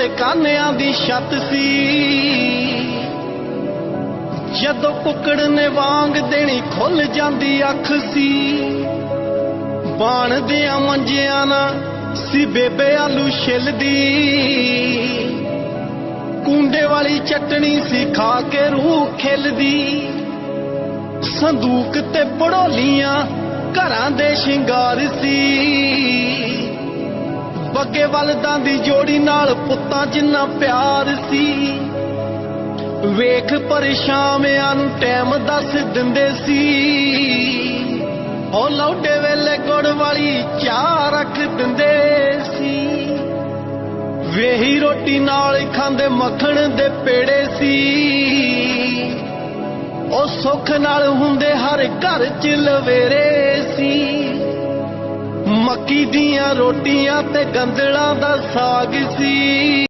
ते कानियां दी छत सी। जदों कुकड़ ने वांग देनी खुल जांदी अख सी। बाण दियां मंजियां ना सी बेबे आलू छिलदी। कूंडे वाली चटनी सी खा के रूह खिलदी। संदूक ते पड़ोलियां घरां दे शिंगार सी। बग्गे बलदां दी जोड़ी नाल पुत्तां जिन्ना प्यार सी। वेख परेशानियां नूं टैम दस दिंदे सी। ओ लौटे वेले गुड़ वाली चाह रख दिंदे सी। वेही रोटी नाल खांदे मक्खण दे पेड़े सी। ओ सुख नाल हुंदे हर घर च लवेरे सी। मक्की दियां रोटियां ते गंदलां दा साग सी।